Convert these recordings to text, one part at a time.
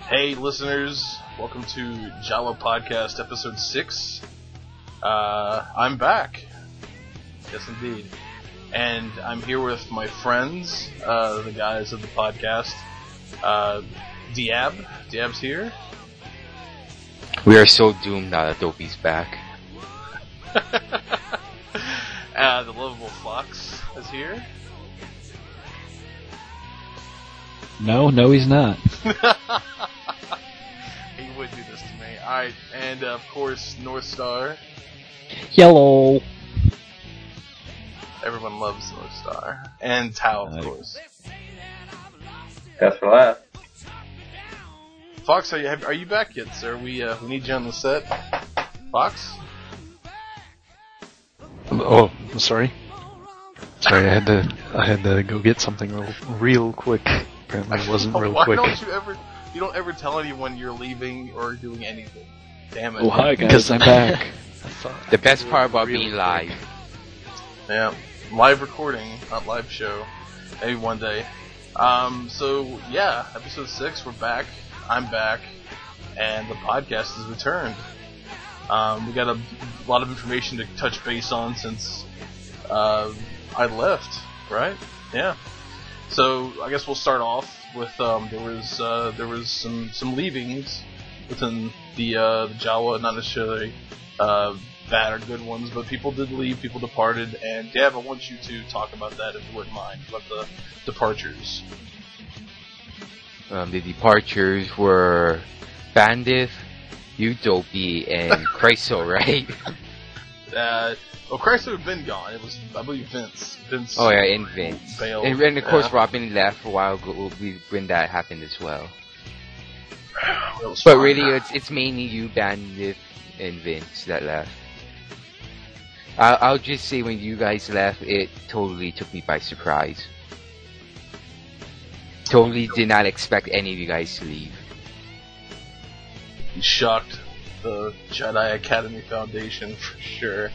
Hey listeners, welcome to JAWA Podcast episode 6. I'm back. Yes indeed. And I'm here with my friends, the guys of the podcast. Diab's here. We are so doomed now that Dopey's back. The lovable Fox is here. No, he's not. He would do this to me. Alright, and of course, North Star. Hello. Everyone loves North Star. And Tao, of course. That's for that. Fox, are you back yet, sir? We need you on the set. Fox? Oh, sorry. Sorry, I had to go get something real quick. Apparently, it wasn't real quick. Why don't you don't ever tell anyone you're leaving or doing anything? Damn it! Oh hi guys, because I'm back. The best part about being live. Yeah, live recording, not live show. Maybe one day. So yeah, episode 6, we're back. I'm back, and the podcast has returned. We got a lot of information to touch base on since I left, right? Yeah. So I guess we'll start off with there was some leavings within the JAWA, not necessarily bad or good ones, but people did leave, people departed, and Dab, I want you to talk about that if you wouldn't mind, about the departures. The departures were Bandith, you Dopey, and Chryso, right? Chryso had been gone. It was, I believe, Vince. Oh yeah, and Vince. Bailed. And of course, Robin left a while ago when that happened as well. But really, it's mainly you, Bandith, and Vince that left. I'll just say when you guys left, it totally took me by surprise. Totally did not expect any of you guys to leave. You shocked the Jedi Academy Foundation for sure.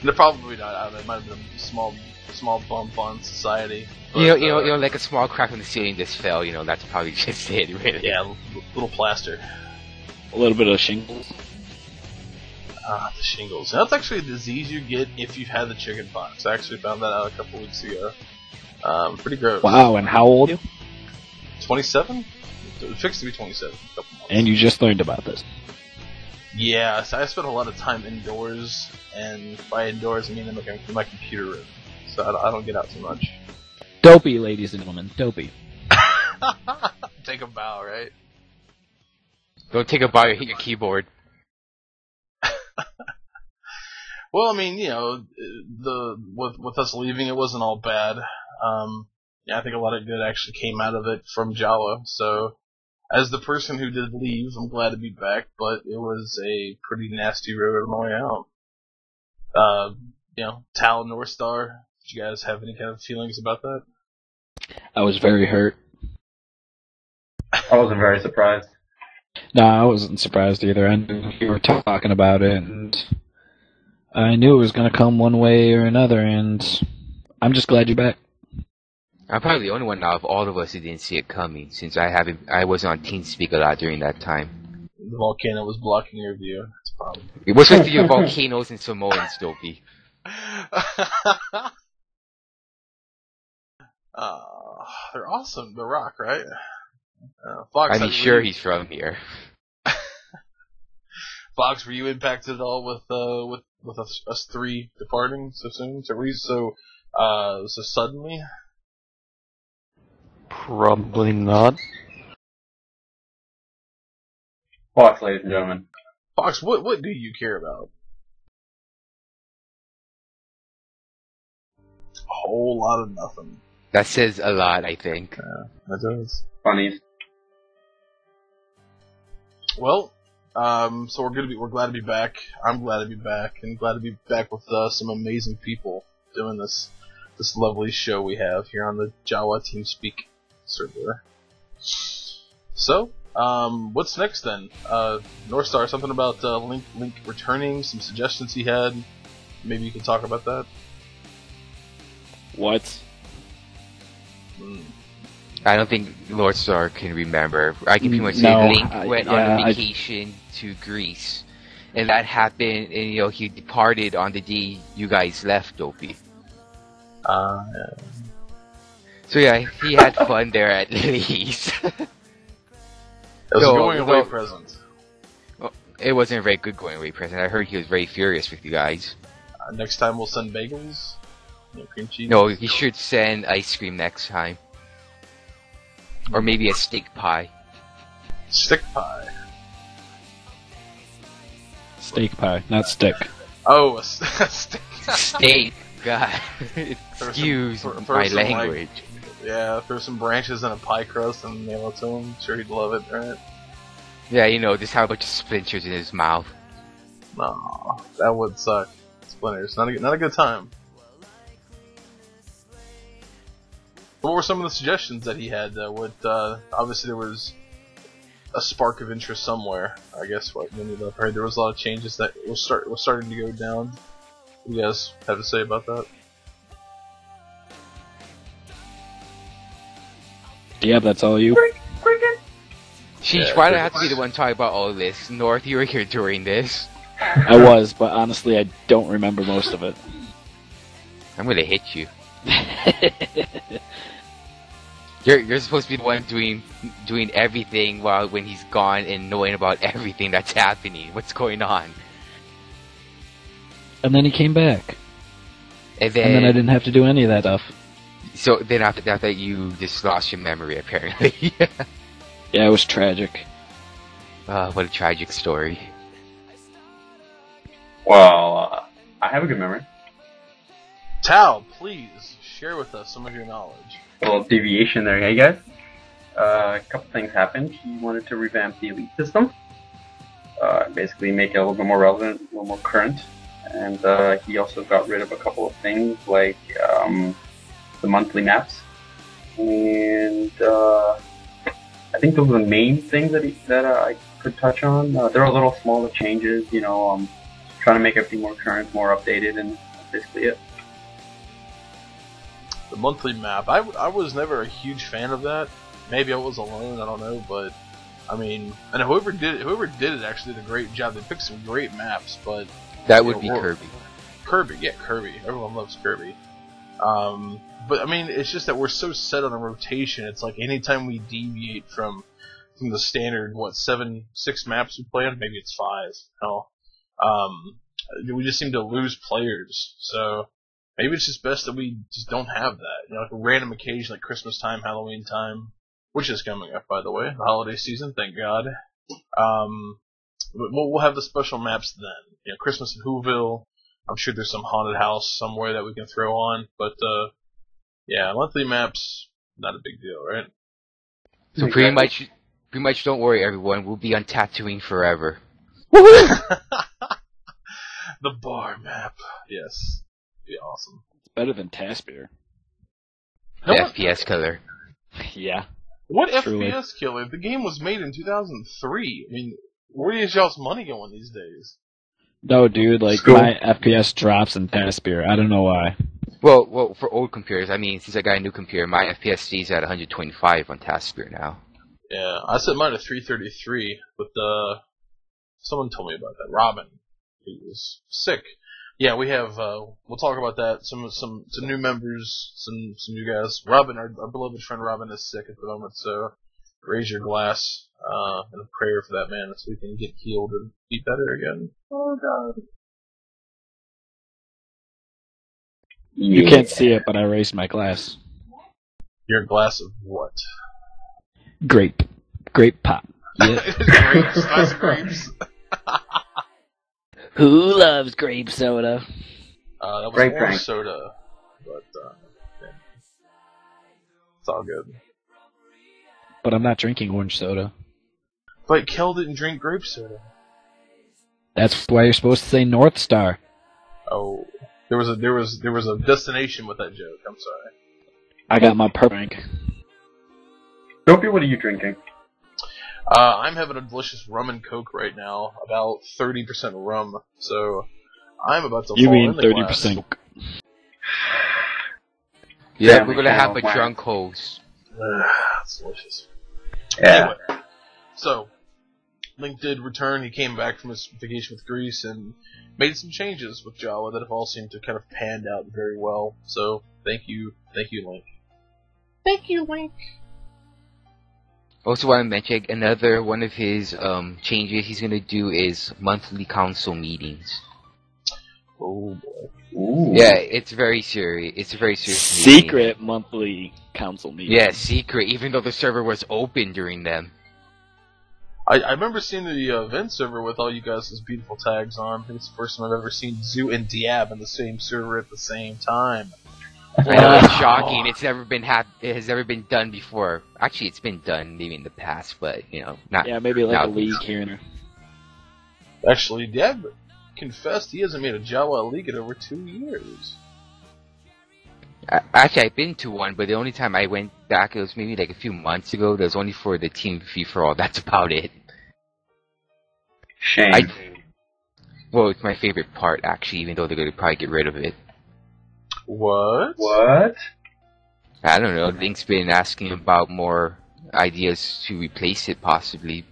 And probably not. I don't know, it might have been a small bump on society. But, you know, like a small crack in the ceiling just fell. You know, that's probably just it, really. Yeah, little plaster. A little bit of shingles. The shingles. That's actually a disease you get if you've had the chicken pox. I actually found that out a couple weeks ago. Pretty gross. Wow, and how old are you? 27? It fixed to be 27 in a couple months. And you just learned about this. Yeah, so I spent a lot of time indoors, and by indoors I mean in my computer room, so I don't get out too much. Dopey, ladies and gentlemen, dopey. Take a bow, right? Don't take a bow, hit your keyboard. Well, I mean, you know, with us leaving, it wasn't all bad. Yeah, I think a lot of good actually came out of it from JAWA, so as the person who did leave, I'm glad to be back, but it was a pretty nasty road on the way out. You know, Tal and North Star, did you guys have any kind of feelings about that? I was very hurt. I wasn't very surprised. No, I wasn't surprised either. I knew you were talking about it, and I knew it was going to come one way or another, and I'm just glad you're back. I'm probably the only one out of all of us who didn't see it coming, since I was on TeamSpeak a lot during that time. The volcano was blocking your view. That's a problem. What's with your volcanoes and Samoans, Dopey? They're awesome. The Rock, right? Fox, I mean, sure, he's from here. Fox, were you impacted at all with us three departing so soon? So suddenly? Probably not. Fox, ladies and gentlemen. Fox, what do you care about? A whole lot of nothing. That says a lot, I think. That does. Funnies. Well, so we're glad to be back. I'm glad to be back, and glad to be back with some amazing people doing this lovely show we have here on the JAWA TeamSpeak server. So, what's next then? North Star, something about Link returning, some suggestions he had. Maybe you can talk about that. What? I don't think Lord Star can remember. I can pretty much say No, Link went on a vacation to Greece, and that happened, and he departed on the day you guys left, Dopey. Yeah. So yeah, he had fun there at least. It was a going away present. Well, it wasn't a very good going away present. I heard he was very furious with you guys. Next time we'll send bagels. Cream cheese. No, he should send ice cream next time. Or maybe a steak pie. Stick pie. Steak pie, not stick. Oh, a stick. Steak, God. Excuse my language. Yeah, throw some branches in a pie crust and mail it to him. Sure, he'd love it, right? Yeah, just have a bunch of splinters in his mouth. No, that would suck. Splinters, not a good time. What were some of the suggestions that he had? Obviously there was a spark of interest somewhere. I guess when you left, right? There was a lot of changes that was starting to go down. What do you guys have to say about that? Yeah, that's all you. Sheesh, Yeah, why do I have to be the one talking about all this? North, you were here during this. I was, but honestly, I don't remember most of it. I'm gonna hit you. You're supposed to be the one doing everything when he's gone and knowing about everything that's happening. What's going on? And then he came back. And then I didn't have to do any of that stuff. So then after that, you just lost your memory, apparently. Yeah, it was tragic. What a tragic story. Well, I have a good memory. Tal, please share with us some of your knowledge. A little deviation there, hey guys? A couple things happened. He wanted to revamp the elite system. Basically make it a little bit more relevant, a little more current. And he also got rid of a couple of things like the monthly maps. And I think those are the main things that I could touch on. There are little smaller changes, trying to make everything more current, more updated, and that's basically it. The monthly map. I was never a huge fan of that. Maybe I was alone, I don't know, but I mean, and whoever did it actually did a great job. They picked some great maps, but that would be Kirby. Kirby. Everyone loves Kirby. But I mean, it's just that we're so set on a rotation. It's like anytime we deviate from the standard, 6 maps we play on, maybe it's 5. Hell, we just seem to lose players. So maybe it's just best that we just don't have that. Like a random occasion, like Christmas time, Halloween time, which is coming up, by the way, the holiday season. Thank God. We'll have the special maps then. Christmas in Whoville. I'm sure there's some haunted house somewhere that we can throw on, but yeah, monthly maps, not a big deal, right? So pretty much, don't worry, everyone. We'll be on Tatooine forever. The bar map, yes, be awesome. It's better than Taspier. The FPS killer. Yeah. What Truly. FPS killer? The game was made in 2003. I mean, where is y'all's money going these days? No, dude, like, my FPS drops in Taspier. I don't know why. Well, for old computers, I mean, since I got a new computer, my FPS stays at 125 on Taspier now. Yeah, I set mine to 333, but someone told me about that. Robin, he was sick. Yeah, we have. We'll talk about that. Some new members, some new guys. Robin, our beloved friend Robin, is sick at the moment, so raise your glass and a prayer for that man so he can get healed and be better again. Oh God. You can't see it, but I raised my glass. Your glass of what? Grape pop. Yeah. Grapes, nice grapes. Who loves grape soda? That was Grape orange drink. soda, but yeah. It's all good. But I'm not drinking orange soda. But Kel didn't drink grape soda. That's why you're supposed to say North Star. Oh, there was a destination with that joke. I'm sorry. I got my purple drink. Dopey, what are you drinking? I'm having a delicious rum and coke right now, about 30% rum. So I'm about to You fall mean in the 30%? Yeah, family we're gonna have channel a plan. drunk host. That's delicious. Yeah. Anyway, so Link did return. He came back from his vacation with Greece and made some changes with JAWA that have all seemed to kind of panned out very well. So thank you, Link. Thank you, Link. Also, want to mention another one of his changes he's gonna do is monthly council meetings. Oh boy. Ooh. Yeah, it's very serious. It's a very serious meeting. Secret monthly council meeting. Yeah, secret. Even though the server was open during them. I remember seeing the event server with all you guys' beautiful tags on. I think it's the first time I've ever seen Zoo and Diab in the same server at the same time. I know it's shocking. It's never been it has never been done before. Actually, it's been done maybe in the past, but not. Yeah, maybe like now. a league here and there. Actually, Diab confessed he hasn't made a JAWA league in over 2 years. Actually, I've been to one, but the only time I went back, it was maybe like a few months ago. That was only for the team free-for-all. That's about it. Shame. Well, it's my favorite part, actually, even though they're going to probably get rid of it. What? What? I don't know. Link's been asking about more ideas to replace it, possibly.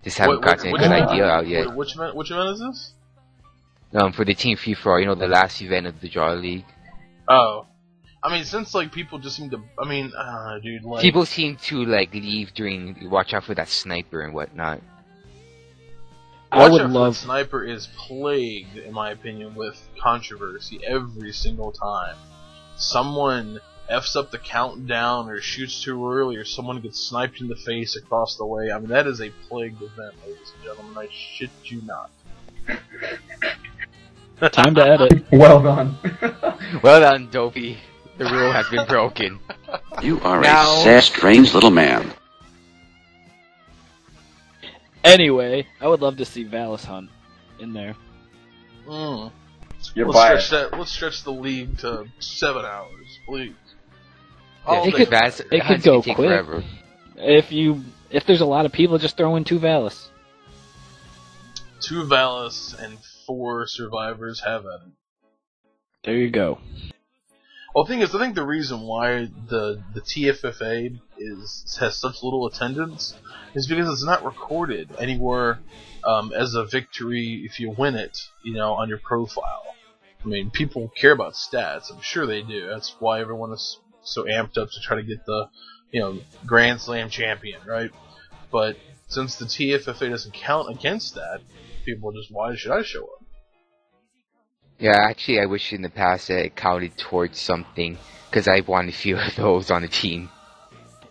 Just haven't gotten a good idea out yet. Which event is this? For the team free-for-all, the last event of the JAWA League. Oh. I mean, since, people just seem to... dude, People seem to, leave during... Watch out for that sniper and whatnot. I would Watch Out love... for the Sniper is plagued, in my opinion, with controversy every single time. Someone F's up the countdown, or shoots too early, or someone gets sniped in the face across the way. I mean, that is a plagued event, ladies and gentlemen. I shit you not. Time to edit. Well done. Well done, Dopey. The rule has been broken. You are Now- a sad, strange little man. Anyway, I would love to see Valis Hunt in there. You're Let's biased. stretch the league to 7 hours, please. Yeah, it could- Vaz- it could Hunts go take quick. forever. If there's a lot of people, just throw in 2 Valis. 2 Valis and 4 survivors have at it. There you go. Well, the thing is, I think the reason why the TFFA has such little attendance is because it's not recorded anywhere as a victory if you win it, on your profile. I mean, people care about stats. I'm sure they do. That's why everyone is so amped up to try to get the, Grand Slam champion, right? But since the TFFA doesn't count against that, people are just, why should I show up? Yeah, actually, I wish in the past that it counted towards something, because I wanted a few of those on the team.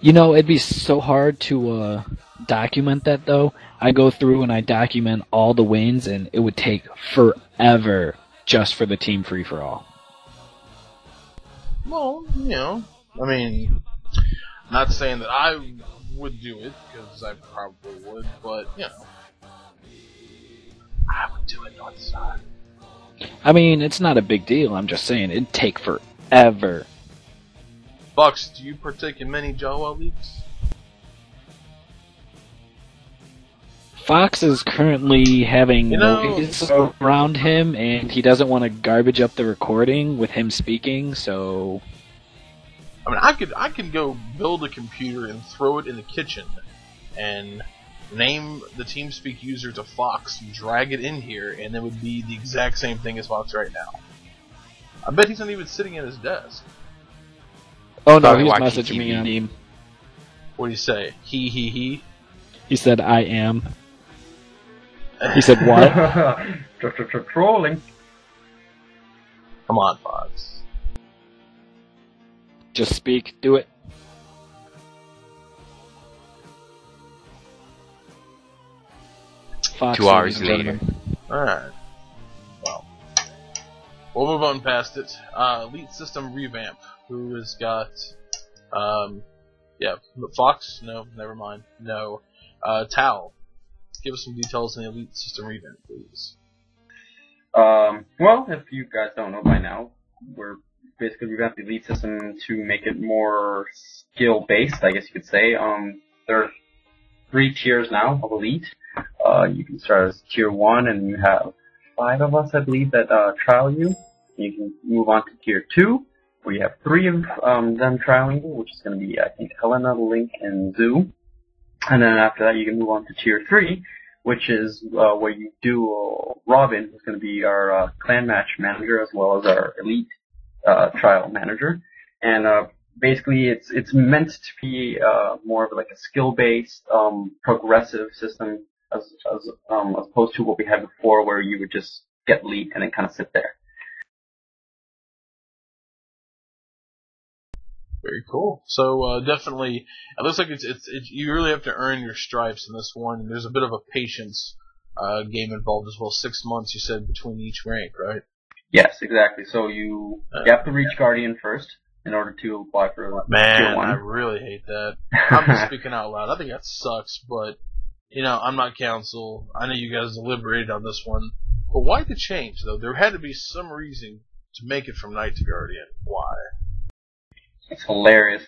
It'd be so hard to document that, though. I go through and I document all the wins, and it would take forever just for the team free-for-all. Well, not saying that I would do it, because I probably would, but, I would do it on the side. I mean, it's not a big deal. I'm just saying, it'd take forever. Fox, do you partake in many JAWA leagues? Fox is currently having noise around him, and he doesn't want to garbage up the recording with him speaking, so... I mean, I could go build a computer and throw it in the kitchen, and name the TeamSpeak user to Fox, and drag it in here, and it would be the exact same thing as Fox right now. I bet he's not even sitting at his desk. Oh no, Probably he's watching messaging me TV. on Steam. What do you say? He. He said, I am. He said, what? Trolling. Come on, Fox. Just speak. Do it. Fox, 2 hours ladies and later. gentlemen. Alright. Well, we'll move on past it. Elite System Revamp. Who has got... Fox? No, never mind. No. Tal. Give us some details on the Elite System Revamp, please. Well, if you guys don't know by now, we're basically revamped the Elite System to make it more skill-based, I guess you could say. There are 3 tiers now of Elite. You can start as Tier 1, and you have 5 of us, I believe, that trial you. You can move on to Tier 2, We have 3 of them trialing, which is going to be, I think, Helena, Link, and Zoo. And then after that, you can move on to Tier 3, which is where you do Robin, who's going to be our clan match manager as well as our elite trial manager. And basically, it's meant to be more of like a skill-based, progressive system as opposed to what we had before, where you would just get elite and then kind of sit there. Very cool. So definitely, it looks like it's you really have to earn your stripes in this one. And there's a bit of a patience game involved as well. 6 months, you said, between each rank, right? Yes, exactly. So you have to reach Guardian first in order to apply for Tier 1. I really hate that. I'm just speaking out loud. I think that sucks, but I'm not council. I know you guys deliberated on this one, but why the change though? There had to be some reason to make it from Knight to Guardian. Why? It's hilarious.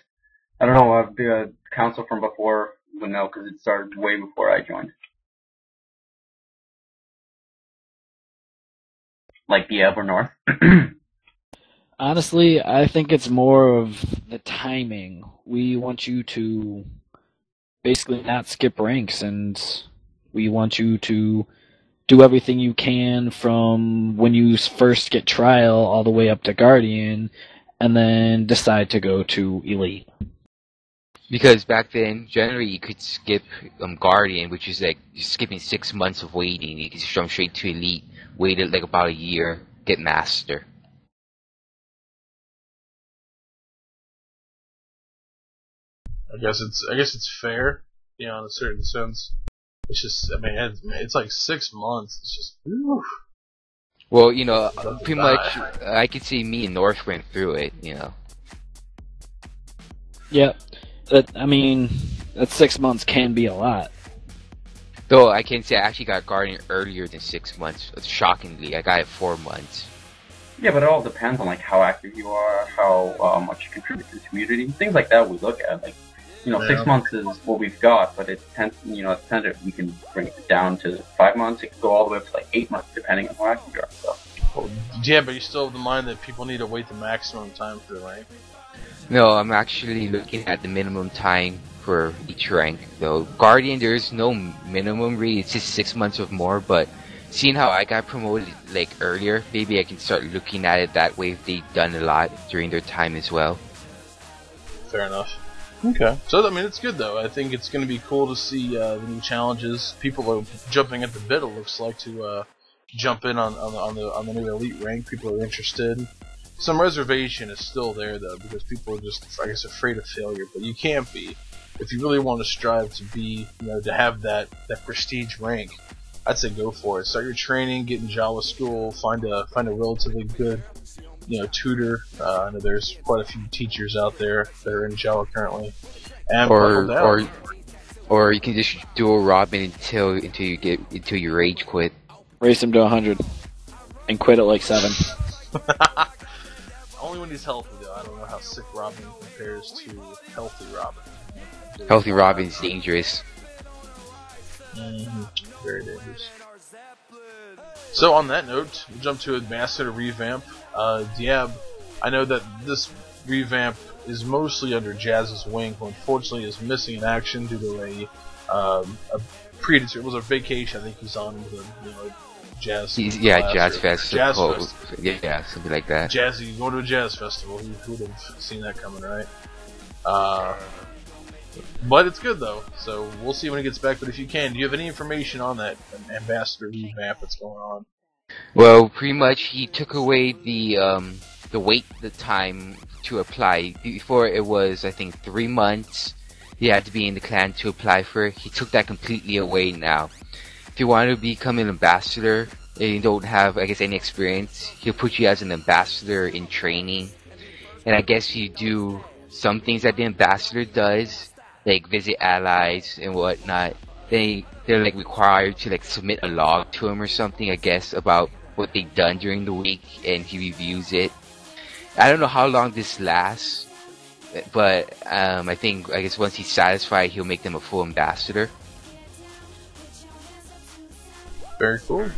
I don't know, the council from before would know because it started way before I joined. Like the Evernorth. Honestly, I think it's more of the timing. We want you to basically not skip ranks, and we want you to do everything you can from when you first get trial all the way up to Guardian, and then decide to go to Elite. Because back then, generally, you could skip Guardian, which is like skipping 6 months of waiting. You could just jump straight to Elite, wait like about a year, get Master. I guess it's fair, in a certain sense. It's just, it's like 6 months. It's just, oof. Well, pretty much, I could see me and North went through it, Yep. That 6 months can be a lot. Though I can say I actually got Guardian earlier than 6 months. Shockingly, I got it 4 months. Yeah, but it all depends on how active you are, how much you contribute to the community, things like that. We look at 6 months is what we've got, but it tends, if we can bring it down to 5 months. It could go all the way up to 8 months, depending on how active you are. So. Well, yeah, but you still have the mind that people need to wait the maximum time for the rank. No, I'm actually looking at the minimum time for each rank, though. Guardian, there's no minimum really, it's just 6 months or more, but seeing how I got promoted earlier, maybe I can start looking at it that way if they've done a lot during their time as well. Fair enough. Okay. So, it's good though. I think it's going to be cool to see the new challenges. People are jumping at the bit, it looks like, to jump in on the new elite rank. People are interested. Some reservation is still there though, because people are just, I guess, afraid of failure. But you can't be. If you really want to strive to be, to have that prestige rank, I'd say go for it. Start your training, get in JAWA school, find a relatively good, tutor. I know there's quite a few teachers out there that are in JAWA currently. And or you can just do a Robin until you rage quit. Race him to 100 and quit at 7. Only when he's healthy though. I don't know how sick Robin compares to healthy Robin. Healthy Robin is dangerous. Mm-hmm. Very dangerous. So on that note, we'll jump to Ambassador revamp. Diab, I know that this revamp is mostly under Jazz's wing, who unfortunately is missing in action due to a it was a vacation I think he's on with Jazz. Jazz Festival. Jazz Festival. Yeah, something like that. Jazzy, going to a Jazz Festival. Who would have seen that coming, right? But it's good though, so we'll see when he gets back. But if you can, do you have any information on that Ambassador revamp that's going on? Well, pretty much he took away the time to apply. Before it was, I think, 3 months. You had to be in the clan to apply for it. He took that completely away now. If you want to become an ambassador and you don't have, I guess, any experience, he'll put you as an ambassador in training. And I guess you do some things that the ambassador does, like visit allies and whatnot. They're required to submit a log to him or something, I guess, about what they've done during the week, and he reviews it. I don't know how long this lasts, but I guess once he's satisfied, he'll make them a full ambassador. Very cool.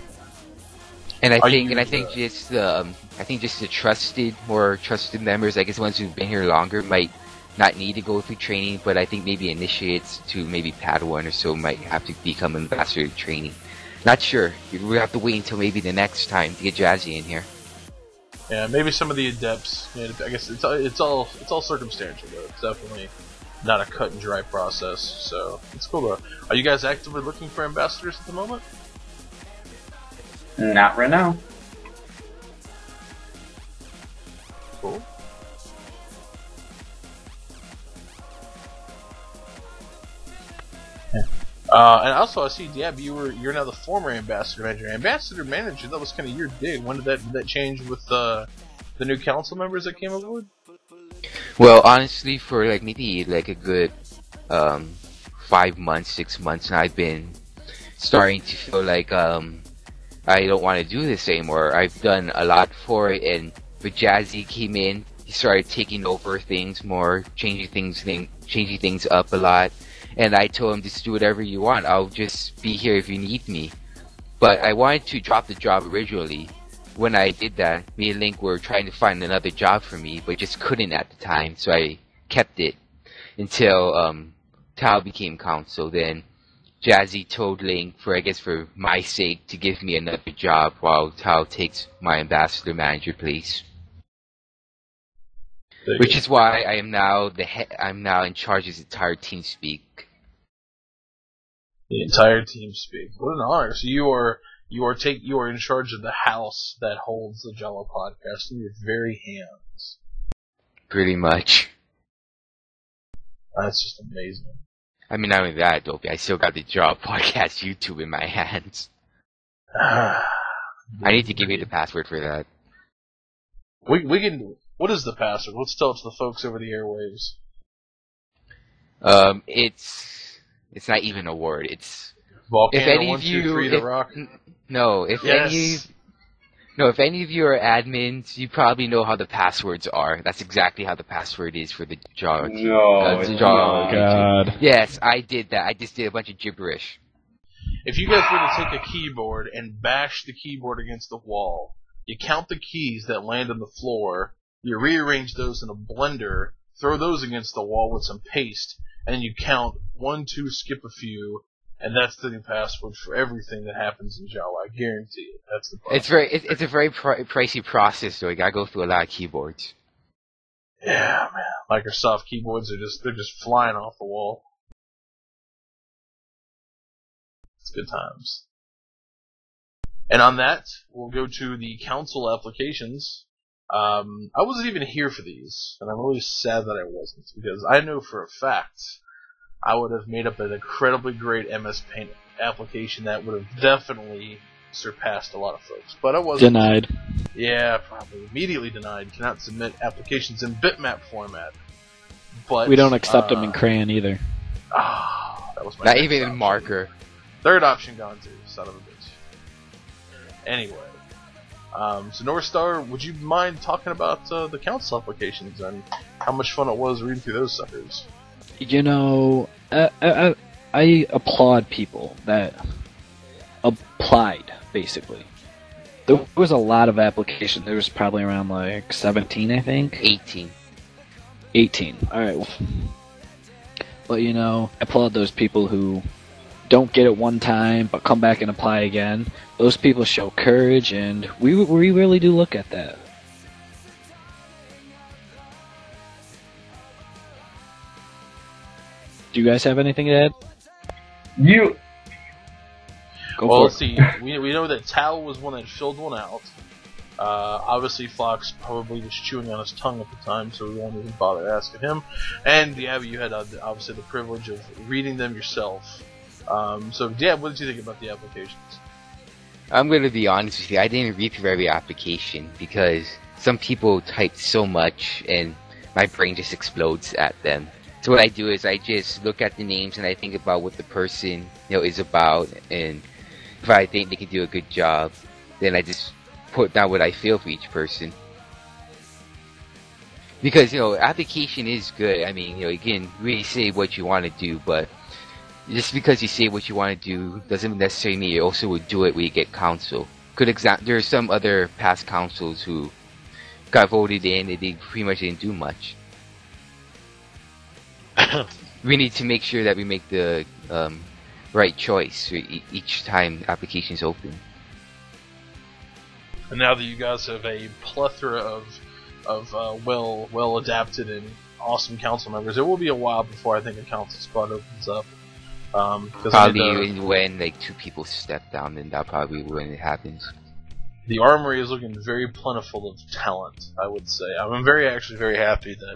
And I Are think, you, I think just the more trusted members, I guess ones who've been here longer, might not need to go through training. But I think maybe initiates to maybe Padawan or so might have to become ambassador training. Not sure. We have to wait until maybe the next time to get Jazzy in here. Yeah, maybe some of the adepts. I guess it's all circumstantial though. It's definitely not a cut and dry process. So it's cool though. Are you guys actively looking for ambassadors at the moment? Not right now. Cool. Yeah. And also, I see, Deb, you're now the former ambassador manager. Ambassador manager, that was kind of your dig. When did that change with the new council members that came aboard? Well, honestly, for like maybe like a good 5 months, 6 months, and I've been starting to feel like I don't want to do this anymore. I've done a lot for it, and when Jazzy came in, he started taking over things more, changing things up a lot. And I told him, just do whatever you want. I'll just be here if you need me. But I wanted to drop the job originally. When I did that, me and Link were trying to find another job for me, but just couldn't at the time. So I kept it until Tao became council. Then Jazzy told Link, for my sake, to give me another job while Tao takes my ambassador manager place. Which is why I am now I'm now in charge of the entire team speak. The entire team speak. What an honor! So you are in charge of the house that holds the JAWA podcast in your very hands. Pretty much. That's just amazing. I mean, not only that, Dopey, I still got the JAWA podcast YouTube in my hands. I need to give you the password for that. We can. What is the password? Let's tell it to the folks over the airwaves. It's not even a word. It's Volcano if any 1, of 2, you 3 the rock. If any of you are admins, you probably know how the passwords are. That's exactly how the password is for the JAWA. No, God. Yes, I did that. I just did a bunch of gibberish. If you guys were to take a keyboard and bash the keyboard against the wall, you count the keys that land on the floor, you rearrange those in a blender, throw those against the wall with some paste, and you count 1, 2, skip a few, and that's the new password for everything that happens in JAWA. I guarantee it. That's the password. It's a very pricey process, though. You gotta go through a lot of keyboards. Yeah, man. Microsoft keyboards they're just flying off the wall. It's good times. And on that, we'll go to the council applications. I wasn't even here for these, and I'm really sad that I wasn't, because I know for a fact I would have made up an incredibly great MS Paint application that would have definitely surpassed a lot of folks. But I wasn't. Denied. Yeah, probably. Immediately denied. Cannot submit applications in bitmap format. But We don't accept them in crayon either. That was my Not next even in option. marker. Third option gone too, son of a bitch. Anyway. So North Star, would you mind talking about the council applications and how much fun it was reading through those suckers? You know, I applaud people that applied, basically. There was a lot of applications. There was probably around like 17, I think. 18. 18. Alright. But you know, I applaud those people who don't get it one time but come back and apply again. Those people show courage, and we really do look at that. Do you guys have anything to add? You. Go Well, for let's it. see. We know that Tao was one that filled one out. Obviously, Fox probably was chewing on his tongue at the time, so we won't even bother asking him. And Diab, you had obviously the privilege of reading them yourself. So, Diab, what did you think about the applications? I'm going to be honest with you. I didn't read through every application because some people type so much and my brain just explodes at them. So what I do is I just look at the names and I think about what the person is about, and if I think they can do a good job, then I just put down what I feel for each person. Because application is good. I mean, you can really say what you want to do, but just because you say what you want to do doesn't necessarily mean you also would do it when you get counsel. There's some other past councils who got voted in and they pretty much didn't do much. We need to make sure that we make the right choice for each time applications open. And now that you guys have a plethora of well adapted and awesome council members, it will be a while before I think a council spot opens up. Probably when like 2 people step down, then that probably when it happens. The armory is looking very plentiful of talent, I would say. I'm actually very happy that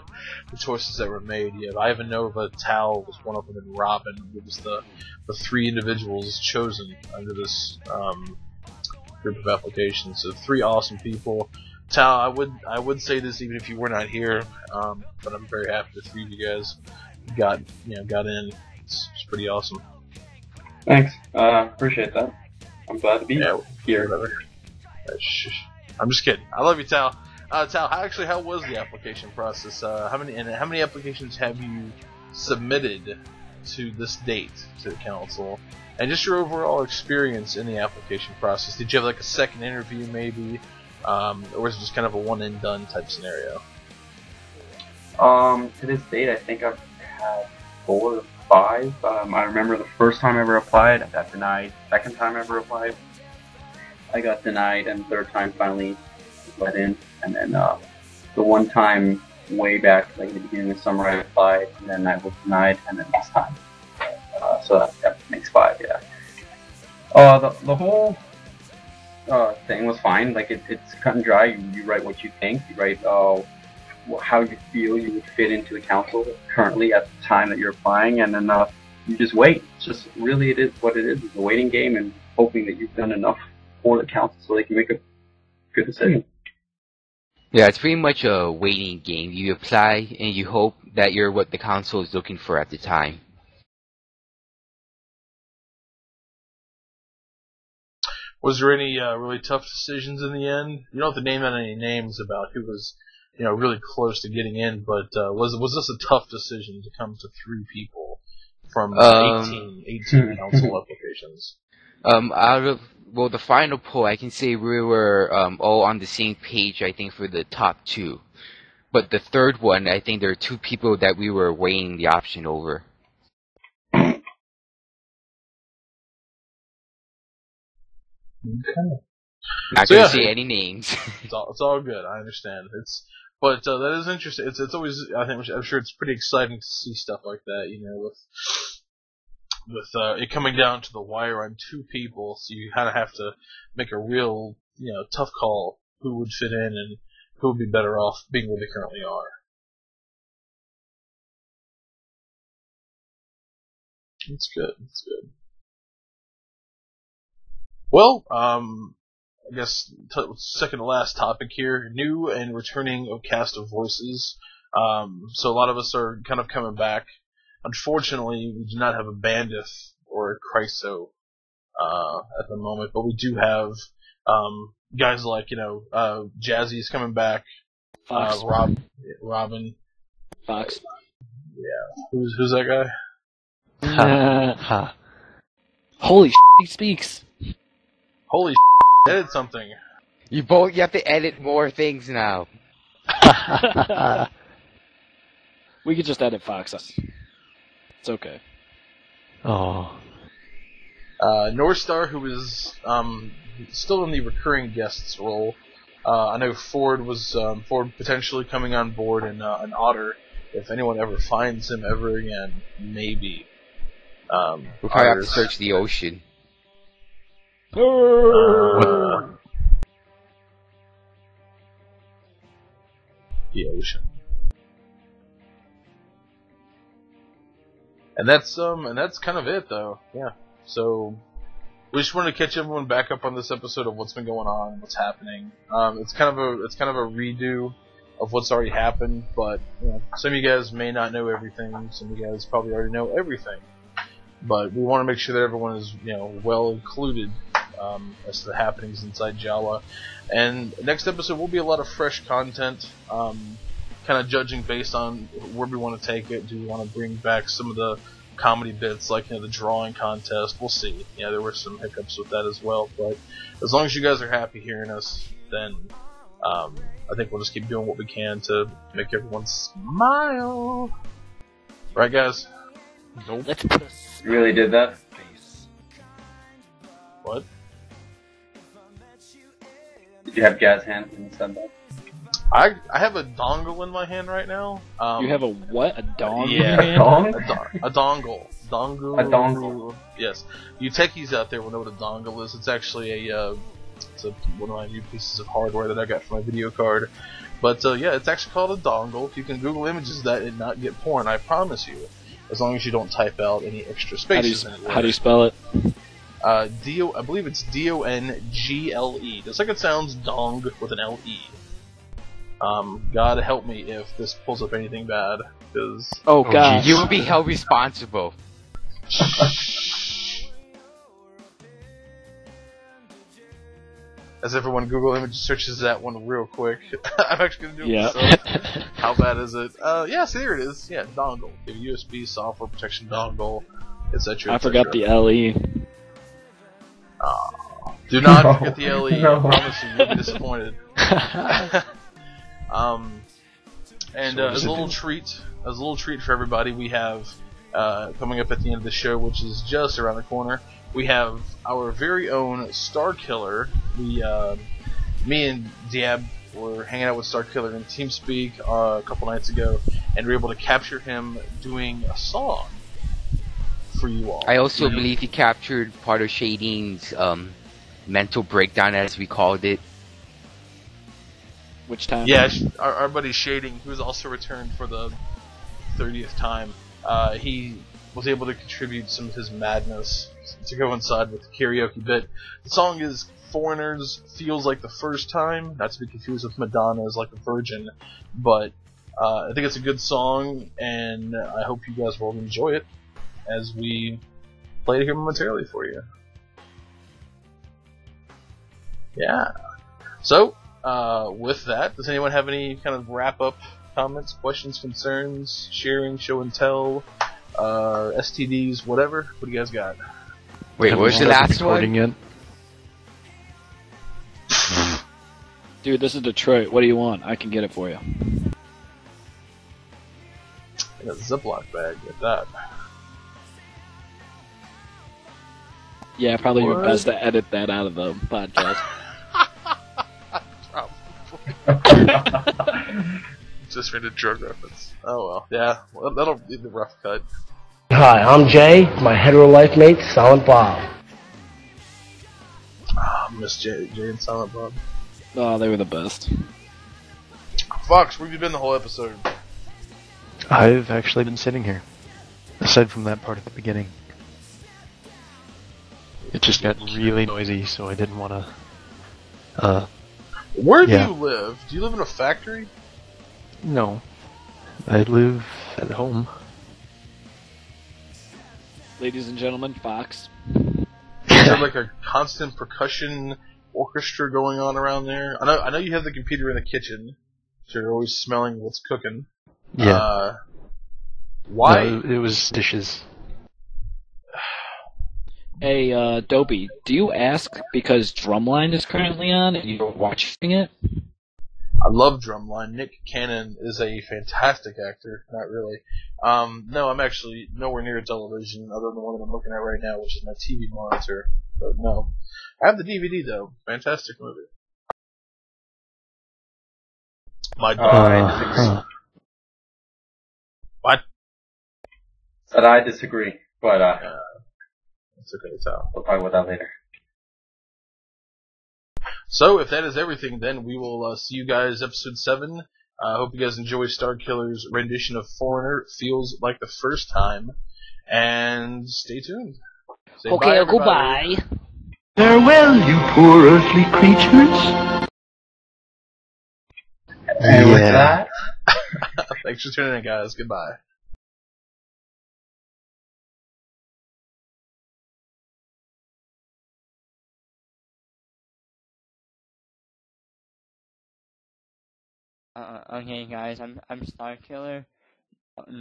the choices that were made. You have Ivan Nova, Tal was one of them, and Robin. It was the 3 individuals chosen under this group of applications. So 3 awesome people. Tal, I would say this even if you were not here, but I'm very happy the 3 of you guys got in. It's pretty awesome. Thanks. Appreciate that. I'm glad to be here. I'm just kidding. I love you, Tal. Tal, how was the application process? How many applications have you submitted to this date to the council? And just your overall experience in the application process. Did you have like a second interview maybe? Or was it just kind of a one and done type scenario? To this date, I think I've had 4 or 5. I remember the first time I ever applied, I got denied. Second time I ever applied, I got denied, and third time finally let in. And then the one time way back, like at the beginning of summer, I applied, and then I was denied, and then this time. So that makes 5, yeah. The whole thing was fine. Like it's cut and dry. You write what you think. You write how you feel you would fit into the council currently at the time that you're applying, and then you just wait. It's just really it is what it is. It's a waiting game and hoping that you've done enough for the council so they can make a good decision. Yeah, it's pretty much a waiting game. You apply and you hope that you're what the council is looking for at the time. Was there any really tough decisions in the end? You don't have to name out any names about who was, really close to getting in, but was this a tough decision to come to 3 people from 18 council applications? The final poll, I can say we were all on the same page, I think, for the top 2. But the third one, I think there are 2 people that we were weighing the option over. Okay. Not gonna say any names. It's all good. I understand. But that is interesting. It's always, I'm sure it's pretty exciting to see stuff like that. With it coming down to the wire on 2 people, so you kind of have to make a real tough call who would fit in and who would be better off being where they currently are. It's good. It's good. Well, I guess second to last topic here, new and returning of cast of voices. So a lot of us are kind of coming back. Unfortunately, we do not have a Bandith or a Chryso at the moment, but we do have guys like Jazzy's coming back. Fox. Robin. Fox. Yeah. Who's that guy? Holy he speaks. Holy edit something. You have to edit more things now. We could just edit Fox. It's okay. Oh. Northstar, who is still in the recurring guests role. I know Ford potentially coming on board, and an Otter, if anyone ever finds him ever again, maybe. We'll probably have to search the ocean. The ocean. And that's kind of it though. Yeah. So we just wanted to catch everyone back up on this episode of what's been going on, what's happening. It's kind of a redo of what's already happened, but some of you guys may not know everything. Some of you guys probably already know everything. But we want to make sure that everyone is well included as to the happenings inside JAWA. And next episode will be a lot of fresh content, kind of judging based on where we want to take it. Do we want to bring back some of the comedy bits like the drawing contest. We'll see. Yeah, there were some hiccups with that as well, but as long as you guys are happy hearing us, then I think we'll just keep doing what we can to make everyone smile. Right, guys? Nope. Let's put a You really did that? What? Did you have jazz hands when you said that? I have a dongle in my hand right now. You have a what? A dong? Yeah, in your hand? a dongle. Dongle. A dongle. Yes. You techies out there will know what a dongle is. It's actually one of my new pieces of hardware that I got for my video card. But yeah, it's actually called a dongle. You can Google images of that and not get porn, I promise you. As long as you don't type out any extra spaces anywhere. How do you spell it? I believe it's D-O-N-G-L-E. Just like it sounds, dong with an L-E. God help me if this pulls up anything bad, because... Oh god. You will be held responsible. As everyone Google image searches that one real quick. I'm actually gonna do it Yeah. myself. How bad is it? Yes, there it is. Yeah, dongle. A USB software protection dongle, etc. I forgot the LE. Do not forget the LE. No. I promise you'll be disappointed. And as a little treat for everybody, we have coming up at the end of the show, which is just around the corner. We have our very own Star Killer. Me and Diab were hanging out with Star Killer in TeamSpeak a couple nights ago, and we were able to capture him doing a song for you all. I also believe he captured part of Shading's mental breakdown, as we called it. Which time? Yeah, our buddy Shading, who was also returned for the 30th time, he was able to contribute some of his madness to coincide with the karaoke bit. The song is Foreigners Feels Like the First Time, not to be confused with Madonna's Like a Virgin, but I think it's a good song, and I hope you guys will enjoy it as we play it here momentarily for you. Yeah. So, with that, does anyone have any kind of wrap-up comments, questions, concerns, sharing, show and tell, STDs, whatever? What do you guys got? Wait, what was the last recording one? Yet? Dude, this is Detroit. What do you want? I can get it for you. I got a Ziploc bag, get that. Yeah, probably What? best to edit that out of the podcast. Just made a drug reference. Oh well, yeah, well, that'll be the rough cut. Hi, I'm Jay. My hetero life mate, Silent Bob. Miss Jay and Silent Bob. Oh, they were the best. Fox, where have you been the whole episode? I've actually been sitting here. Aside from that part at the beginning. It just got really noisy, so I didn't want to... Where do Yeah. you live? Do you live in a factory? No. I live at home. Ladies and gentlemen, Fox. Is there like a constant percussion orchestra going on around there? I know you have the computer in the kitchen, so you're always smelling what's cooking. Yeah. Why? No, it was dishes. Hey, Dopey, do you ask because Drumline is currently on and you're watching it? I love Drumline. Nick Cannon is a fantastic actor. Not really. No, I'm actually nowhere near a television other than the one that I'm looking at right now, which is my TV monitor. But no. I have the DVD though. Fantastic movie. My dog. What? But I disagree. But It's okay to tell. we'll talk about that later. So, if that is everything, then we will see you guys episode 7. I hope you guys enjoy Star Killer's rendition of Foreigner. It feels like the first time. And stay tuned. Say bye, Okay, everybody. goodbye. Farewell, you poor earthly creatures. And with that, Thanks for tuning in, guys. Goodbye. Okay, guys, I'm Star Killer.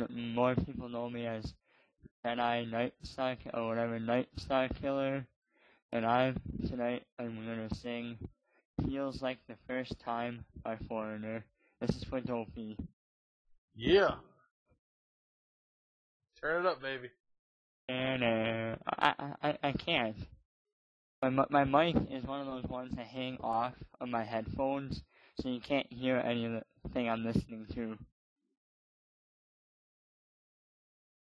More people know me as Jedi Night Star or whatever Night Star Killer, and tonight I'm gonna sing "Feels Like the First Time" by Foreigner. This is for Dolphy. Yeah. Turn it up, baby. And I can't. My mic is one of those ones that hang off of my headphones, so you can't hear any of the thing I'm listening to.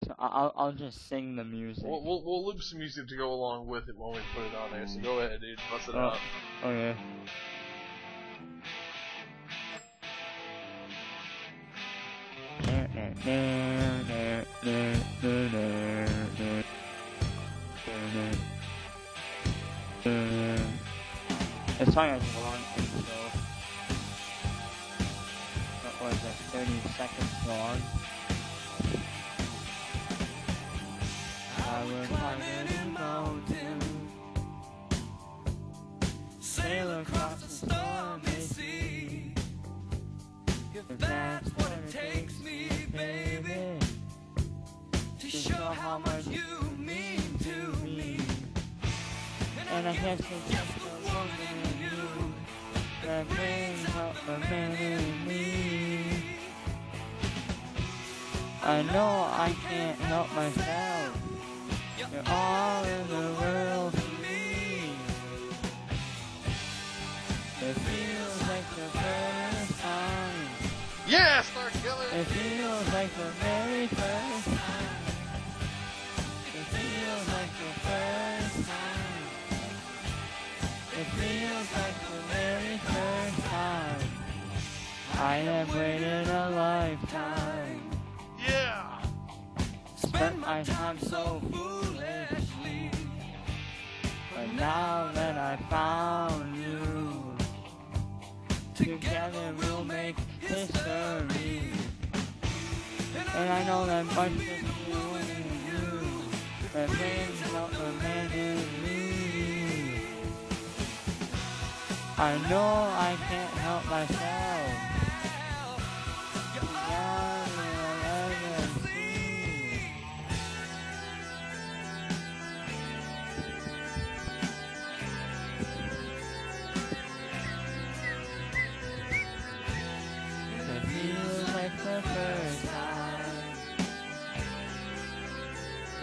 So I'll just sing the music. We'll loop some music to go along with it when we put it on there. So go ahead, dude, bust it out. Okay. This song has a long intro. What was it, 30 seconds long? I will climb any mountain, sail across the stormy sea, if that's what it takes me, baby, to show how much you mean to me. And I guess it's just a woman in you that brings out the man in me. I know I can't help myself. You're all in the world to me. It feels like the first time. Yeah, Star Killer! It feels like the very first time. It feels like the first time. It feels like the very first time. I have waited a lifetime. Yeah! Spent my time so foolishly, but now that I found you, together we'll make history. And I know that much is you and you that brings out the man in me. I know I can't help myself. Beyond what I can see. It feels like the first time,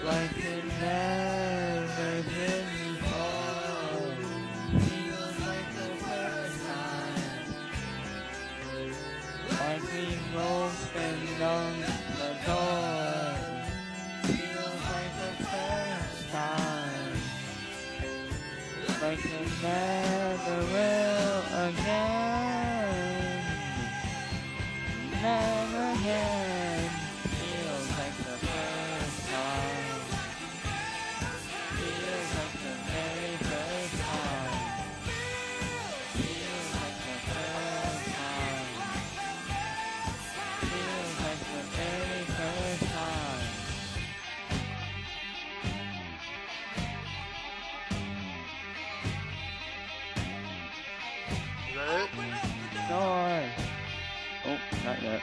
like it never did before. Feels like the first time, like we've opened on the door. Feels like the first time, like it never will again. Never again. Feels like the first time. Feels like the very first time. Feels like the first time. Feels like the very first time. Is that it? Door. Oh, not yet.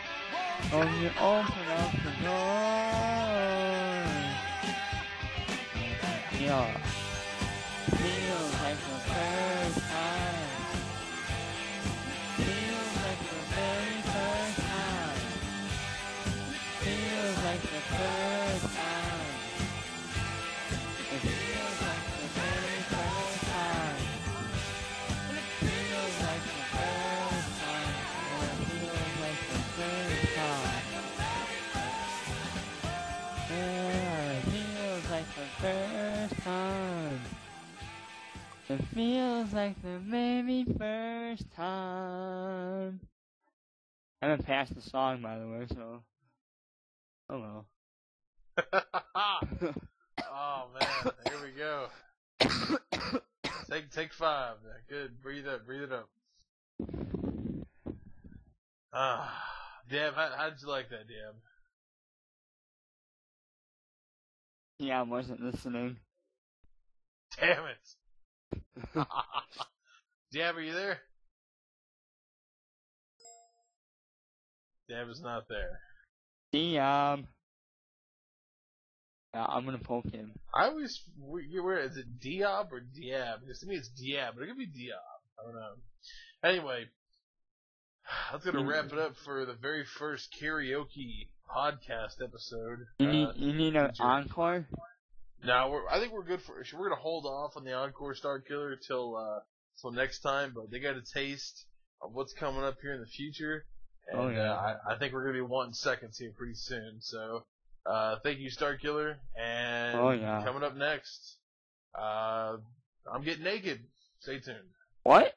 Oh, you open up the door. Yeah. Feels like the first time. Feels like the very first time. Feels like the first time. It feels like the very first time. Feels like the first time. It feels like the first time. Yeah, it feels like the first time. It feels like the very first time. I haven't passed the song, by the way, so. Oh well. Oh man, here we go. Take 5. Good. Breathe it up. Dab, how'd you like that, Dab? Yeah, I wasn't listening. Damn it. Dab, are you there? Dab is not there. Diab. I'm gonna poke him. I always, where is it, Diab or Diab? Because to me it's Diab, but it could be Diab. I don't know. Anyway, that's gonna wrap it up for the very first karaoke podcast episode. You need an encore? No, I think we're good for. We're gonna hold off on the encore Star Killer till next time. But they got a taste of what's coming up here in the future, and I think we're gonna be wanting seconds here pretty soon. So, thank you, Star Killer, and coming up next, I'm getting naked. Stay tuned. What?